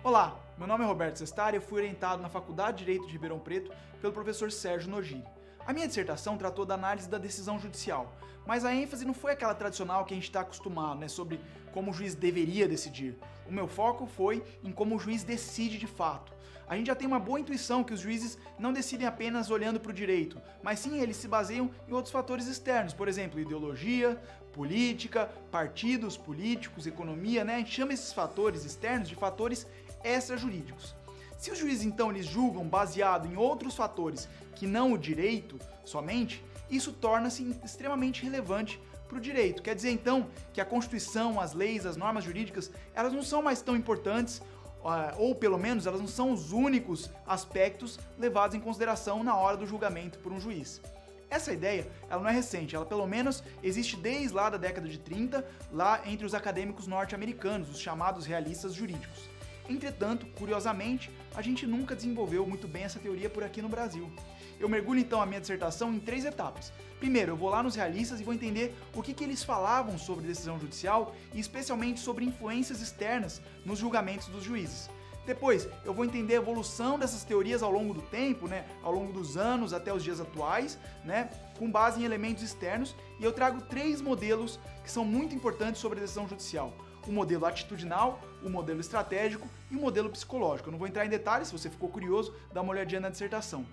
Olá, meu nome é Roberto Sestari e eu fui orientado na Faculdade de Direito de Ribeirão Preto pelo professor Sérgio Nogiri. A minha dissertação tratou da análise da decisão judicial, mas a ênfase não foi aquela tradicional que a gente está acostumado, sobre como o juiz deveria decidir. O meu foco foi em como o juiz decide de fato. A gente já tem uma boa intuição que os juízes não decidem apenas olhando para o direito, mas sim eles se baseiam em outros fatores externos, por exemplo, ideologia, política, partidos políticos, economia, A gente chama esses fatores externos de fatores extrajurídicos. Se os juízes então eles julgam baseado em outros fatores que não o direito somente, isso torna-se extremamente relevante para o direito. Quer dizer então que a Constituição, as leis, as normas jurídicas, elas não são mais tão importantes, ou pelo menos elas não são os únicos aspectos levados em consideração na hora do julgamento por um juiz. Essa ideia, ela não é recente, ela pelo menos existe desde lá da década de 30, lá entre os acadêmicos norte-americanos, os chamados realistas jurídicos. Entretanto, curiosamente, a gente nunca desenvolveu muito bem essa teoria por aqui no Brasil. Eu mergulho então a minha dissertação em 3 etapas. Primeiro, eu vou lá nos realistas e vou entender o que eles falavam sobre decisão judicial e especialmente sobre influências externas nos julgamentos dos juízes. Depois, eu vou entender a evolução dessas teorias ao longo do tempo, ao longo dos anos até os dias atuais, com base em elementos externos, e eu trago 3 modelos que são muito importantes sobre a decisão judicial. O modelo atitudinal, o modelo estratégico e o modelo psicológico. Eu não vou entrar em detalhes, se você ficou curioso, dá uma olhadinha na dissertação.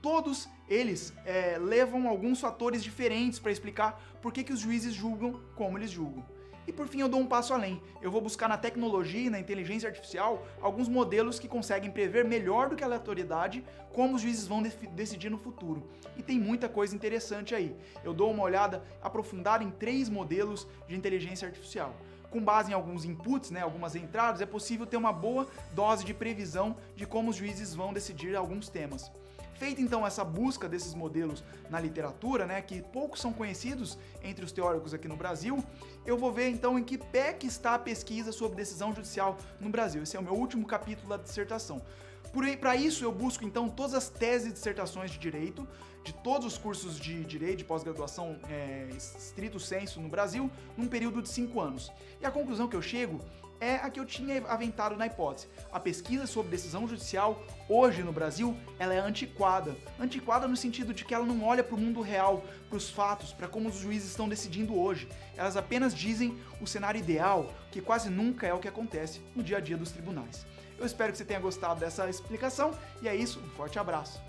Todos eles levam alguns fatores diferentes para explicar por que os juízes julgam como eles julgam. E por fim eu dou um passo além. Eu vou buscar na tecnologia e na inteligência artificial alguns modelos que conseguem prever melhor do que a aleatoriedade como os juízes vão decidir no futuro. E tem muita coisa interessante aí. Eu dou uma olhada aprofundada em 3 modelos de inteligência artificial. Com base em alguns inputs, algumas entradas, é possível ter uma boa dose de previsão de como os juízes vão decidir alguns temas. Feita então essa busca desses modelos na literatura, que poucos são conhecidos entre os teóricos aqui no Brasil, eu vou ver então em que pé que está a pesquisa sobre decisão judicial no Brasil. Esse é o meu último capítulo da dissertação. Para isso eu busco então todas as teses e dissertações de direito, de todos os cursos de direito, de pós-graduação estrito sensu no Brasil, num período de 5 anos. E a conclusão que eu chego é a que eu tinha aventado na hipótese. A pesquisa sobre decisão judicial, hoje no Brasil, ela é antiquada. Antiquada no sentido de que ela não olha para o mundo real, para os fatos, para como os juízes estão decidindo hoje. Elas apenas dizem o cenário ideal, que quase nunca é o que acontece no dia a dia dos tribunais. Eu espero que você tenha gostado dessa explicação, e é isso, um forte abraço.